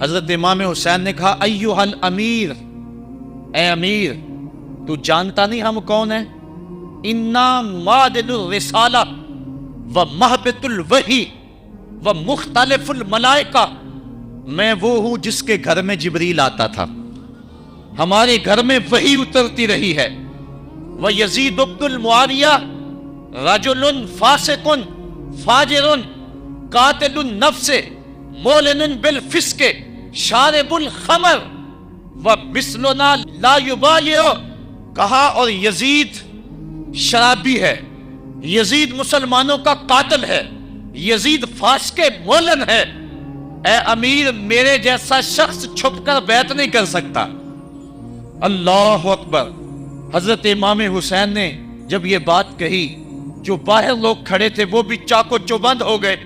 حضرت امام حسین نے کہا ایھا الامیر، اے امیر تو جانتا نہیں ہم کون ہیں؟ انا معدن الرسالہ و محبت الوحی و مختلف الملائکہ، میں وہ ہوں جس کے گھر میں جبریل آتا تھا، ہمارے گھر میں وحی اترتی رہی ہے۔ وَيَزِيدُ بْنُ الْمُعَاوِيَةِ رَجُلٌ فَاسِقٌ فَاجِرٌ قَاتِلُ النَّفْسِ مُعْلِنٌ بِالْفِسْقِ شَارِبُ الْخَمْرِ وَمِثْلُنَا لَا يُبَايِعُ، کہا اور یزید شرابی ہے، یزید مسلمانوں کا قاتل ہے، یزید فاسق مولن ہے، اے امیر میرے جیسا شخص چھپ کر بیعت نہیں کر سکتا۔ اللہ اکبر۔ حضرت امام حسین نے جب یہ بات کہی، جو باہر لوگ کھڑے تھے وہ بھی چاقو چوبند ہو گئے۔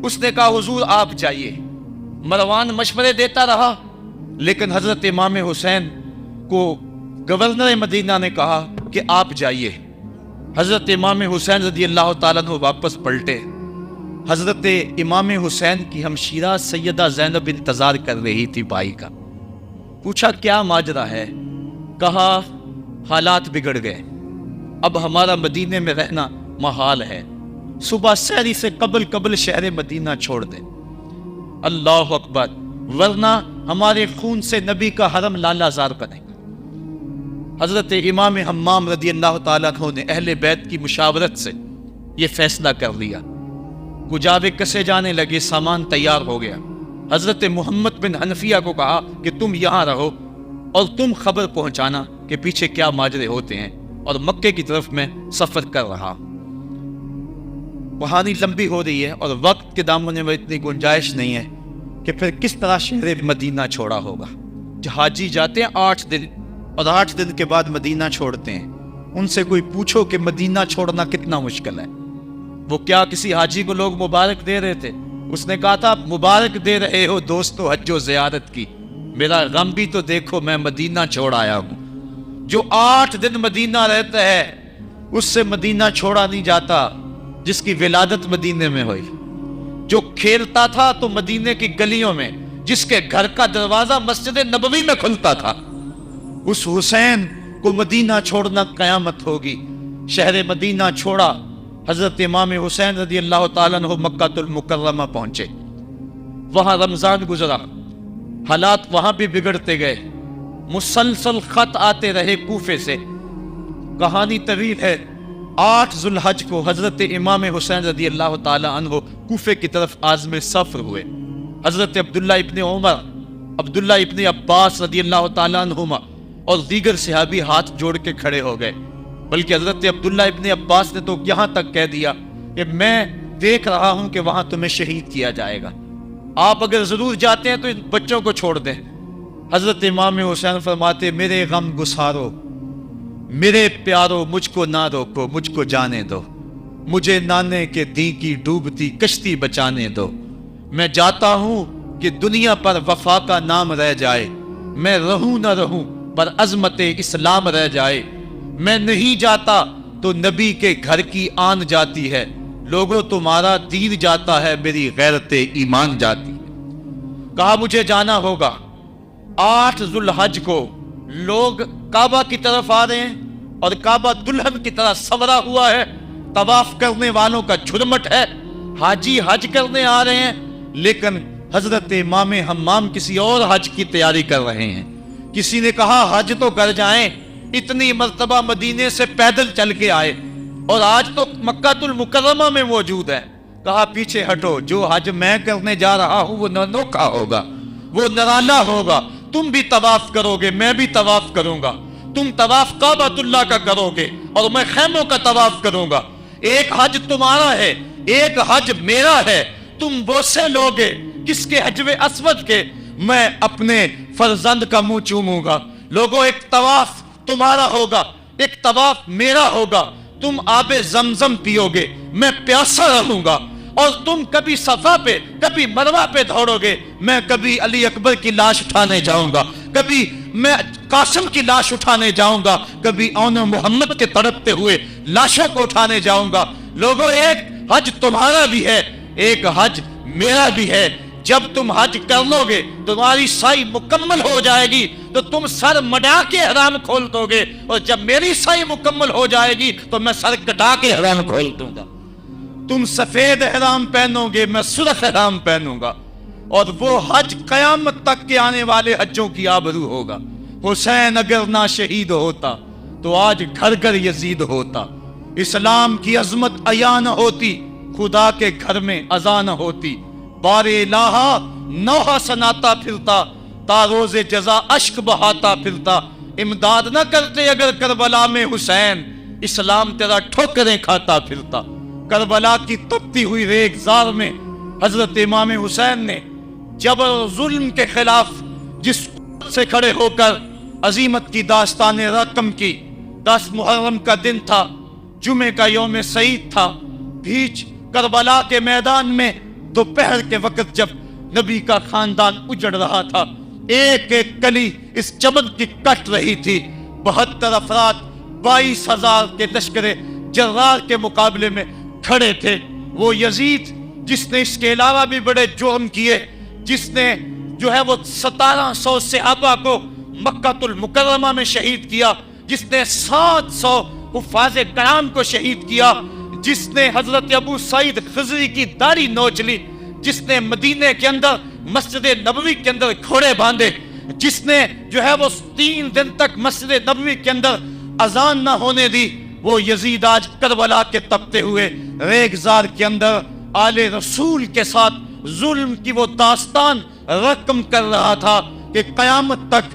اس نے کہا حضور آپ جائیے۔ مروان مشورے دیتا رہا، لیکن حضرت امام حسین کو گورنر مدینہ نے کہا کہ آپ جائیے۔ حضرت امام حسین رضی اللہ تعالیٰ عنہ واپس پلٹے۔ حضرت امام حسین کی ہمشیرہ سیدہ زینب انتظار کر رہی تھی بھائی کا۔ پوچھا کیا ماجرا ہے؟ کہا حالات بگڑ گئے، اب ہمارا مدینے میں رہنا محال ہے، صبح سحری سے قبل شہر مدینہ چھوڑ دیں۔ اللہ اکبر، ورنہ ہمارے خون سے نبی کا حرم لالا زار بنے گا۔ حضرت امام حمام رضی اللہ تعالیٰ عنہ نے اہل بیت کی مشاورت سے یہ فیصلہ کر لیا۔ کجاوے کسے جانے لگے، سامان تیار ہو گیا۔ حضرت محمد بن حنفیہ کو کہا کہ تم یہاں رہو، اور تم خبر پہنچانا کہ پیچھے کیا ماجرے ہوتے ہیں، اور مکے کی طرف میں سفر کر رہا ہوں۔ کہانی لمبی ہو رہی ہے اور وقت کے دامن میں اتنی گنجائش نہیں ہے کہ پھر کس طرح شہر مدینہ چھوڑا ہوگا۔ حاجی جاتے ہیں 8 دن، اور 8 دن کے بعد مدینہ چھوڑتے ہیں۔ ان سے کوئی پوچھو کہ مدینہ چھوڑنا کتنا مشکل ہے۔ وہ کیا کسی حاجی کو لوگ مبارک دے رہے تھے؟ اس نے کہا تھا مبارک دے رہے ہو دوستو حج و زیارت کی، میرا غم بھی تو دیکھو، میں مدینہ چھوڑ آیا ہوں۔ جو 8 دن مدینہ رہتا ہے اس سے مدینہ چھوڑا نہیں جاتا جس کی ولادت مدینے میں ہوئی۔ جو کھیلتا تھا تو مدینے کی گلیوں میں، جس کے گھر کا دروازہ مسجد نبوی میں کھلتا تھا، اس حسین کو مدینہ چھوڑنا قیامت ہوگی۔ شہر مدینہ چھوڑا، حضرت امام حسین رضی اللہ تعالیٰ عنہ مکہ المکرمہ پہنچے۔ وہاں رمضان گزرا، حالات وہاں بھی بگڑتے گئے، مسلسل خط آتے رہے کوفے سے۔ کہانی طویل ہے۔ 8 ذو الحج کو حضرت امام حسین رضی اللہ تعالیٰ عنہ کوفے کی طرف عازم سفر ہوئے۔ حضرت عبداللہ ابن عمر، عبداللہ ابن عباس رضی اللہ تعالیٰ عنہما اور دیگر صحابی ہاتھ جوڑ کے کھڑے ہو گئے، بلکہ حضرت عبداللہ ابن عباس نے تو یہاں تک کہہ دیا کہ میں دیکھ رہا ہوں کہ وہاں تمہیں شہید کیا جائے گا، آپ اگر ضرور جاتے ہیں تو ان بچوں کو چھوڑ دیں۔ حضرت امام حسین فرماتے میرے غم گسارو، میرے پیارو مجھ کو نہ روکو، مجھ کو جانے دو، مجھے نانے کے دی کی ڈوبتی کشتی بچانے دو۔ میں جاتا ہوں کہ دنیا پر وفا کا نام رہ جائے، میں رہوں نہ رہوں پر عظمت اسلام رہ جائے۔ میں نہیں جاتا تو نبی کے گھر کی آن جاتی ہے، لوگوں تمہارا دین جاتا ہے، میری غیرت ایمان جاتی ہے۔ کہا مجھے جانا ہوگا۔ 8 ذو الحج کو لوگ کعبہ کی طرف آ رہے ہیں اور کعبہ دلہن کی طرح سورا ہوا ہے، طواف کرنے والوں کا جھرمٹ ہے، حاجی حج کرنے آ رہے ہیں، لیکن حضرت امام حمام کسی اور حج کی تیاری کر رہے ہیں۔ کسی نے کہا حج تو کر جائیں، اتنی مرتبہ مدینے سے پیدل چل کے آئے اور آج تو مکہ المکرمہ میں موجود ہے۔ کہا پیچھے ہٹو، جو حج میں کرنے جا رہا ہوں وہ ننوکھا ہوگا، وہ نرالا ہوگا۔ تم بھی طواف کرو گے، میں بھی طواف کروں گا، تم طواف کعبۃ اللہ کا کرو گے اور میں خیموں کا طواف کروں گا۔ ایک حج تمہارا ہے، ایک حج میرا ہے، تم وہ سے لوگے کس کے حجر اسود کے، میں اپنے فرزند کا منہ چوموں گا۔ لوگوں ایک طواف تمہارا ہوگا، ایک طواف میرا ہوگا، تم آب زمزم پیو گے، میں پیاسا رہوں گا، اور تم کبھی صفا پہ کبھی مروہ پہ دوڑو گے، میں کبھی علی اکبر کی لاش اٹھانے جاؤں گا، کبھی میں قاسم کی لاش اٹھانے جاؤں گا، کبھی اون محمد کے تڑپتے ہوئے لاشوں کو اٹھانے جاؤں گا۔ لوگوں ایک حج تمہارا بھی ہے، ایک حج میرا بھی ہے۔ جب تم حج کر لو گے تمہاری سائی مکمل ہو جائے گی تو تم سر مڈا کے احرام کھول دو گے، اور جب میری سائی مکمل ہو جائے گی تو میں سر کٹا کے احرام کھول دوں گا۔ تم سفید احرام پہنو گے، میں سرخ احرام پہنوں گا، اور وہ حج قیامت تک کے آنے والے حجوں کی آبرو ہوگا۔ حسین اگر نہ شہید ہوتا تو آج گھر گھر یزید ہوتا، اسلام کی عظمت عیاں نہ ہوتی، خدا کے گھر میں اذان نہ ہوتی، بار الہا نوحہ سناتا پھرتا، تا روز جزا اشک بہاتا پھرتا۔ امداد نہ کرتے اگر کربلا میں حسین، اسلام تیرا ٹھوکریں کھاتا پھرتا۔ کربلا کی تپتی ہوئی ریگزار میں حضرت امام حسین نے جبر و ظلم کے خلاف جس سے کھڑے ہو کر عظیمت کی داستان رقم کی۔ 10 محرم کا دن تھا، جمعے کا یوم سعید تھا، بھیچ کربلا کے میدان میں دوپہر کے وقت جب نبی کا خاندان اجڑ رہا تھا، ایک ایک کلی اس چمن کی کٹ رہی تھی۔ 72 افراد 22,000 کے لشکر جرار کے مقابلے میں کھڑے تھے۔ وہ یزید جس نے اس کے علاوہ بھی بڑے جرم کیے، جس نے جو ہے وہ 1700 صحابہ کو مکہ المکرمہ میں شہید کیا، جس نے 700 حفاظ کرام کو شہید کیا، جس نے حضرت ابو سعید خضری کی داڑھی نوچ لی، جس نے مدینے کے اندر مسجد نبوی کے اندر گھوڑے باندھے، جس نے جو ہے وہ 3 دن تک مسجد نبوی کے اندر اذان نہ ہونے دی، وہ یزید آج کربلا کے تپتے ہوئے ریگزار کے اندر آل رسول کے ساتھ ظلم کی وہ داستان رقم کر رہا تھا کہ قیامت تک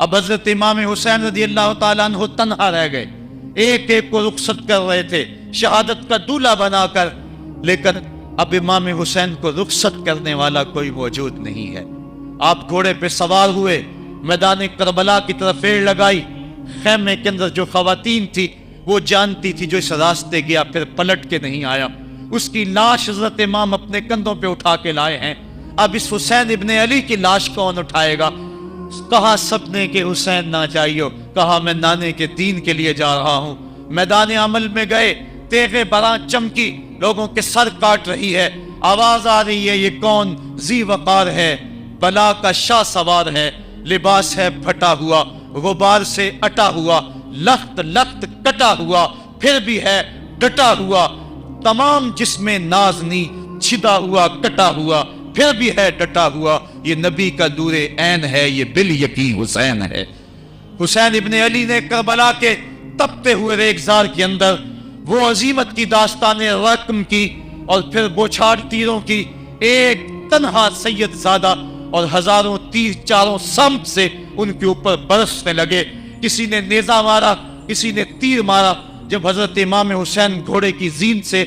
اب حضرت امام حسین رضی اللہ تعالیٰ عنہ تنہا رہ گئے، ایک ایک کو رخصت کر رہے تھے شہادت کا دولہا بنا کر، لیکن اب امام حسین کو رخصت کرنے والا کوئی موجود نہیں ہے۔ آپ گھوڑے پہ سوار ہوئے، میدان کربلا کی طرف پیڑ لگائی۔ خیمے کے اندر جو خواتین تھی وہ جانتی تھی جو اس راستے گیا پھر پلٹ کے نہیں آیا، اس کی لاش حضرت امام اپنے کندھوں پہ اٹھا کے لائے ہیں۔ اب اس حسین ابن علی کی لاش کون اٹھائے گا؟ کہا سب نے کہ حسین نہ چاہیے، کہا میں نانے کے دین کے لیے جا رہا ہوں۔ میدان عمل میں گئے، تیغ براں چمکی، لوگوں کے سر کاٹ رہی ہے، آواز آ رہی ہے یہ کون؟ ذی وقار ہے، بلا کا شاہ سوار ہے، لباس ہے پھٹا ہوا، غبار سے اٹا ہوا، لخت لخت کٹا ہوا، پھر بھی ہے ڈٹا ہوا، تمام جسم نازنی چھدا ہوا کٹا ہوا، پھر بھی ہے ڈٹا ہوا، یہ نبی کا دور عین ہے، یہ بالیقین حسین ہے۔ حسین ابن علی نے کربلا کے تپتے ہوئے ریگزار کے اندر وہ عظیمت کی داستان رقم کی اور پھر بوچھاڑ تیروں کی، ایک تنہا سید زادہ اور ہزاروں تیر چاروں سمت سے ان کے اوپر برسنے لگے۔ کسی نے نیزہ مارا، کسی نے تیر مارا۔ جب حضرت امام حسین گھوڑے کی زین سے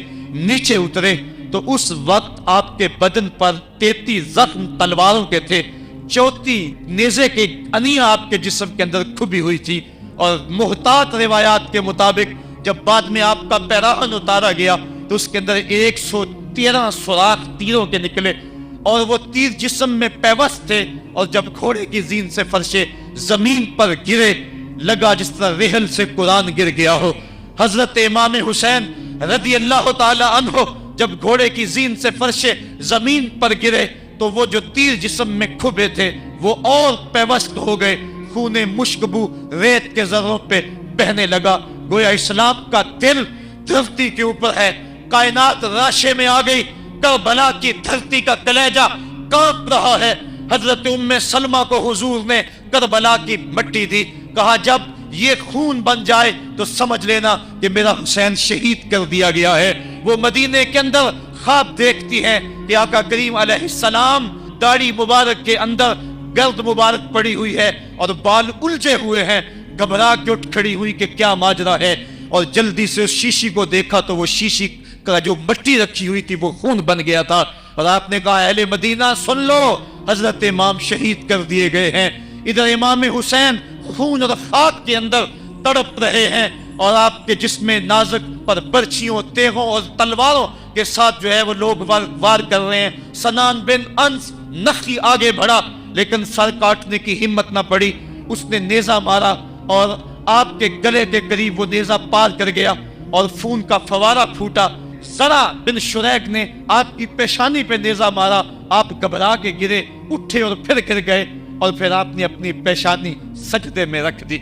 نیچے اترے تو اس وقت آپ کے بدن پر 33 زخم تلواروں کے تھے، 34 نیزے کی انیاں آپ کے جسم کے اندر کھبی ہوئی تھی، اور محتاط روایات کے مطابق جب بعد میں آپ کا پیراہن اتارا گیا تو اس کے اندر 113 سوراخ تیروں کے نکلے، اور وہ تیر جسم میں پیوست تھے، اور جب گھوڑے کی زین سے فرشے زمین پر گرے لگا جس طرح ریحل سے قرآن گر گیا ہو۔ حضرت امام حسین رضی اللہ تعالی عنہ جب گھوڑے کی زین سے فرشے زمین پر گرے تو وہ جو تیر جسم میں کھبے تھے وہ اور پیوست ہو گئے، خون مشکبو ریت کے ذروں پہ بہنے لگا، گویا اسلام کا دل دھرتی کے اوپر ہے، کائنات راشے میں آ گئی، کربلا کی دھرتی کا کلیجہ کانپ رہا ہے۔ حضرت ام سلمہ کو حضور نے کربلا کی مٹی دی، کہا جب یہ خون بن جائے تو سمجھ لینا کہ میرا حسین شہید کر دیا گیا ہے۔ وہ مدینے کے اندر خواب دیکھتی ہیں کہ آقا کریم علیہ السلام داڑھی مبارک کے اندر گرد مبارک پڑی ہوئی ہے اور بال الجھے ہوئے ہیں، گھبرا کے اٹھ کھڑی ہوئی کہ کیا ماجرا ہے، اور جلدی سے اس شیشی کو دیکھا تو وہ شیشی کا جو مٹی رکھی ہوئی تھی وہ خون بن گیا تھا، اور آپ نے کہا اہل مدینہ سن لو، حضرت امام شہید کر دیے گئے ہیں۔ ادھر امام حسین خون اور خاک کے اندر تڑپ رہے ہیں، اور آپ کے جسم نازک پر برچھیوں، تیغوں اور تلواروں کے ساتھ جو ہے وہ لوگ وار کر رہے ہیں۔ سنان بن انس نخی آگے بڑھا لیکن سر کاٹنے کی ہمت نہ پڑی، اس نے نیزہ مارا اور آپ کے گلے کے قریب وہ نیزہ پار کر گیا اور خون کا فوارہ پھوٹا۔ زرع بن شریک نے آپ کی پیشانی پہ نیزہ مارا، آپ گھبرا کے گرے، اٹھے اور پھر گر گئے، اور پھر آپ نے اپنی پیشانی سجدے میں رکھ دی،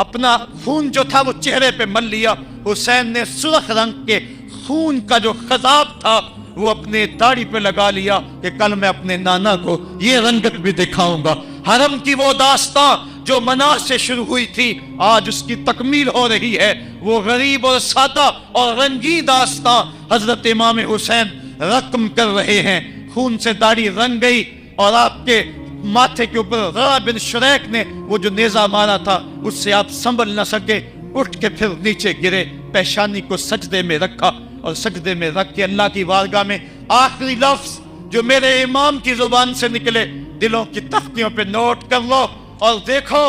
اپنا خون جو تھا وہ چہرے پہ مل لیا۔ حسین نے سرخ رنگ کے خون کا جو خضاب تھا وہ اپنے داڑھی پہ لگا لیا کہ کل میں اپنے نانا کو یہ رنگت بھی دکھاؤں گا۔ حرم کی وہ داستان جو منا سے شروع ہوئی تھی آج اس کی تکمیل ہو رہی ہے، وہ غریب اور سادہ اور رنگین داستان حضرت امام حسین رقم کر رہے ہیں۔ خون سے داڑھی رنگ گئی اور آپ کے ماتھے کے اوپر زرع بن شریک نے وہ جو نیزہ مارا تھا اس سے آپ سنبھل نہ سکے، اٹھ کے پھر نیچے گرے، پیشانی کو سجدے میں رکھا، اور سجدے میں رکھ کے اللہ کی بارگاہ میں آخری لفظ جو میرے امام کی زبان سے نکلے دلوں کی تختیوں پہ نوٹ کر لو اور دیکھو۔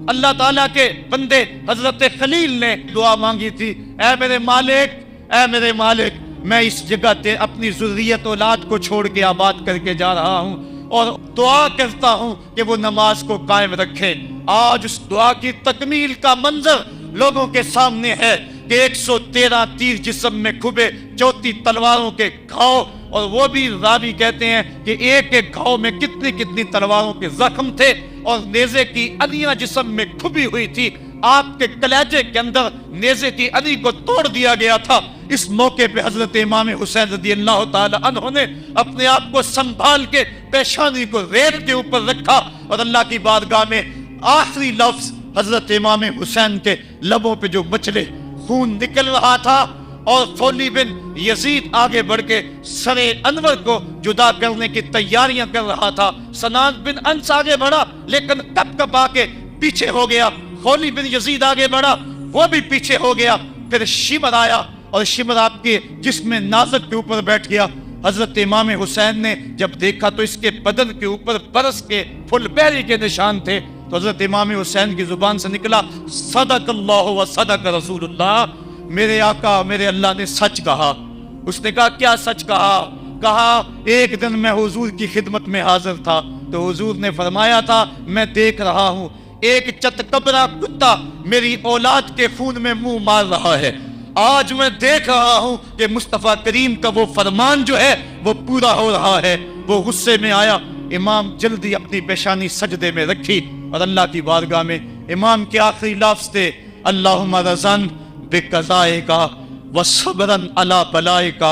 اللہ تعالیٰ کے بندے حضرت خلیل نے دعا مانگی تھی، اے میرے مالک، اے میرے مالک، میں اس جگہ تے اپنی ذریت اولاد کو چھوڑ کے آباد کر کے جا رہا ہوں اور دعا کرتا ہوں کہ وہ نماز کو قائم رکھے۔ آج اس دعا کی تکمیل کا منظر لوگوں کے سامنے ہے کہ 113 تیر جسم میں کھبے، 34 تلواروں کے گھاؤ، اور وہ بھی راوی کہتے ہیں کہ ایک ایک گھاؤ میں کتنی کتنی تلواروں کے زخم تھے، اور نیزے کی انیاں جسم میں کھبی ہوئی تھی، آپ کے کلیجے کے اندر نیزے کی انی کو توڑ دیا گیا تھا۔ اس موقع پہ حضرت امام حسین رضی اللہ تعالی عنہ نے اپنے آپ کو سنبھال کے پیشانی کو ریت کے اوپر رکھا اور اللہ کی بارگاہ میں آخری لفظ حضرت امام حسین کے لبوں پہ جو مچلے خون نکل رہا تھا، اور فولی بن یزید آگے بڑھ کے سر انور کو جدا کرنے کی تیاریاں کر رہا تھا۔ سنان بن انس آگے بڑھا لیکن کپ کپا کے پیچھے ہو گیا، خولی بن یزید آگے بڑھا، وہ بھی پیچھے ہو گیا، پھر شمر آیا اور شمر آپ کے جسم نازک کے اوپر بیٹھ گیا۔ حضرت امام حسین نے جب دیکھا تو اس کے بدن کے اوپر برس کے پھل بیری کے نشان تھے، تو حضرت امام حسین کی زبان سے نکلا صدق اللہ و صدق رسول اللہ، میرے آقا میرے اللہ نے سچ کہا۔ اس نے کہا کیا سچ کہا؟ کہا ایک دن میں حضور کی خدمت میں حاضر تھا تو حضور نے فرمایا تھا میں دیکھ رہا ہوں ایک چتکبرا کتا میری اولاد کے خون میں منہ مار رہا ہے، آج میں دیکھ رہا ہوں کہ مصطفیٰ کریم کا وہ فرمان جو ہے وہ پورا ہو رہا ہے۔ وہ غصے میں آیا، امام جلدی اپنی پیشانی سجدے میں رکھی اور اللہ کی بارگاہ میں امام کے آخری لفظ تھے اللہم رضن بقضائک وصبرن علی بلائک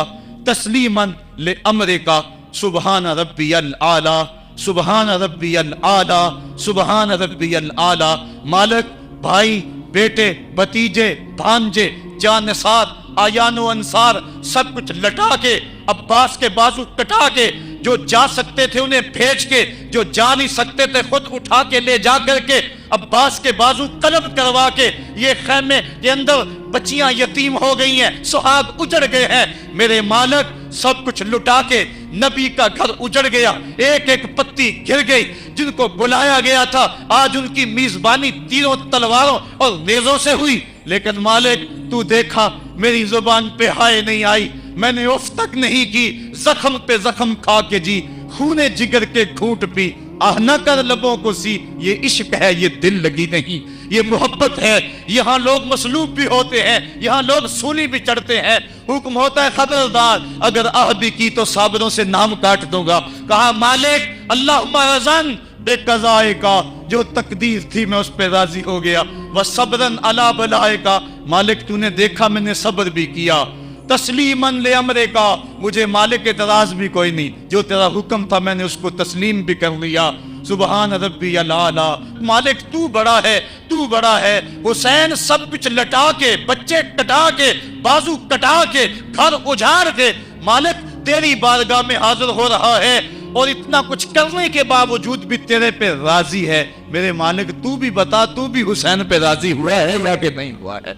تسلیما لامرک سبحان ربی الاعلی سبحان ربی الاعلی سبحان ربی الاعلی۔ مالک بھائی بیٹے بھتیجے بھانجے جانثار آیان و انصار سب کچھ لٹا کے، عباس کے بازو کٹا کے، جو جا سکتے تھے انہیں بھیج کے، جو جا نہیں سکتے تھے خود اٹھا کے لے جا کر کے عباس کے بازو قلم کروا کے، یہ خیمے کے اندر بچیاں یتیم ہو گئی ہیں، سہاگ اجڑ گئے ہیں، میرے مالک سب کچھ لٹا کے نبی کا گھر اجڑ گیا، ایک ایک پتی گر گئی، جن کو بلایا گیا تھا آج ان کی میزبانی تیروں تلواروں اور نیزوں سے ہوئی، لیکن مالک تو دیکھا میری زبان پہ ہائے نہیں آئی، میں نے اف تک نہیں کی، زخم پہ زخم کھا کے جی، خونے جگر کے گھونٹ پی، آہ نہ کر لبوں کو سی، یہ عشق ہے یہ دل لگی نہیں، یہ محبت ہے۔ یہاں لوگ مصلوب بھی ہوتے ہیں، یہاں لوگ سولی بھی چڑھتے ہیں، حکم ہوتا ہے خبردار اگر آہ بھی کی تو صابروں سے نام کاٹ دوں گا۔ کہا مالک اللہم رضن بے قضائے کا، جو تقدیر تھی میں اس پہ راضی ہو گیا، وصبرن علی بلائے کا، مالک تو نے دیکھا میں نے صبر بھی کیا، تسلیماً لامرے کا، مجھے مالک اعتراض بھی کوئی نہیں، جو تیرا حکم تھا میں نے اس کو تسلیم بھی کر لیا، سبحان ربی الاعلی۔ مالک تو بڑا ہے تو بڑا ہے۔ حسین سب کچھ لٹا کے، بچے کٹا کے، بازو کٹا کے، گھر اجاڑ کے مالک تیری بارگاہ میں حاضر ہو رہا ہے، اور اتنا کچھ کرنے کے باوجود بھی تیرے پہ راضی ہے۔ میرے مالک تو بھی بتا، تو بھی حسین پہ راضی ہوا ہے یا کہ نہیں ہوا ہے؟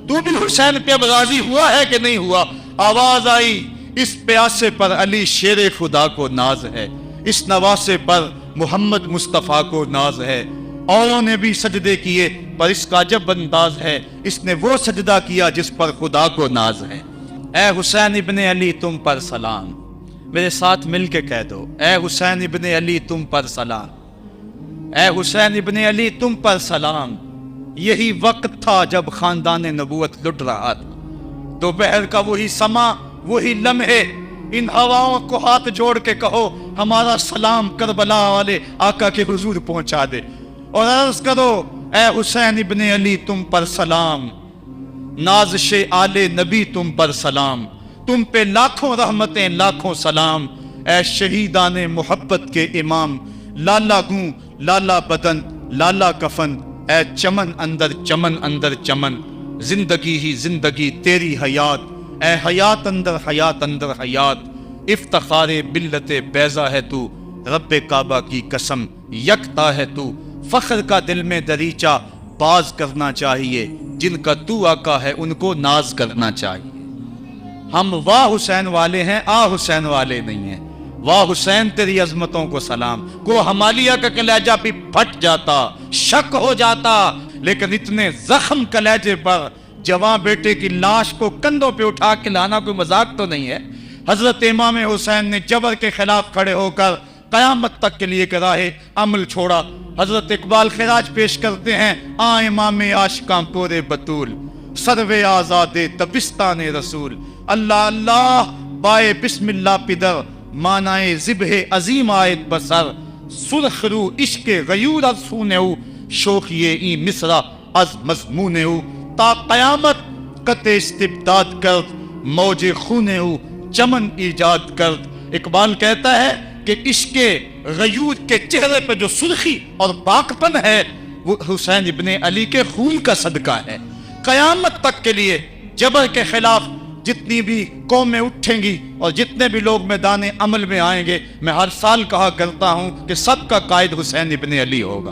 تو بھی حسین پہ راضی ہوا ہے کہ نہیں ہوا؟ آواز آئی اس پیاسے پر علی شیر خدا کو ناز ہے، اس نواسے پر محمد مصطفیٰ کو ناز ہے۔ اوروں نے بھی سجدے کیے پر اس کا عجب انداز ہے، اس نے وہ سجدہ کیا جس پر خدا کو ناز ہے۔ اے حسین ابن علی تم پر سلام، میرے ساتھ مل کے کہہ دو اے حسین ابن علی تم پر سلام، اے حسین ابن علی تم پر سلام۔ یہی وقت تھا جب خاندان نبوت لٹ رہا تھا، دوپہر کا وہی سما، وہی لمحے، ان ہواؤں کو ہاتھ جوڑ کے کہو ہمارا سلام کربلا والے آقا کے حضور پہنچا دے، اور عرض کرو اے حسین ابن علی تم پر سلام، نازش آل نبی تم پر سلام، تم پہ لاکھوں رحمتیں لاکھوں سلام، اے شہیدان محبت کے امام، لالا گوں لالا بدن لالا کفن، اے چمن اندر چمن، زندگی ہی زندگی تیری حیات، اے حیات اندر حیات، افتخار ملت بیضا ہے تو، رب کعبہ کی قسم یکتا ہے تو، فخر کا دل میں دریچہ باز کرنا چاہیے، جن کا تو آقا ہے ان کو ناز کرنا چاہیے۔ ہم واہ حسین والے ہیں، آ حسین والے نہیں ہیں۔ واہ حسین تیری عظمتوں کو سلام، کو ہمالیہ کا کلیجہ بھی پھٹ جاتا، شک ہو جاتا، لیکن اتنے زخم کلیجے پر جوان بیٹے کی لاش کو کندھوں پہ اٹھا کے لانا کوئی مذاق تو نہیں ہے۔ حضرت امام حسین نے جبر کے خلاف کھڑے ہو کر قیامت تک کے لیے راہ عمل چھوڑا۔ حضرت اقبال خراج پیش کرتے ہیں آ امام عاشقاں پورے بطول، سروے آزاد تبستان رسول، اللہ اللہ بائے بسم اللہ پدر، مانائے ذبح عظیم آیت بسر، سرخ رو عشق غیور از سونہو، شوخی این مصرع از مضمونہو، تا قیامت قطع استبداد کرد، موج خونہو چمن ایجاد کرد۔ اقبال کہتا ہے کہ عشق غیور کے چہرے پہ جو سرخی اور پاکپن ہے وہ حسین ابن علی کے خون کا صدقہ ہے۔ قیامت تک کے لیے جبر کے خلاف جتنی بھی قومیں اٹھیں گی اور جتنے بھی لوگ میدان عمل میں آئیں گے، میں ہر سال کہا کرتا ہوں کہ سب کا قائد حسین ابن علی ہوگا۔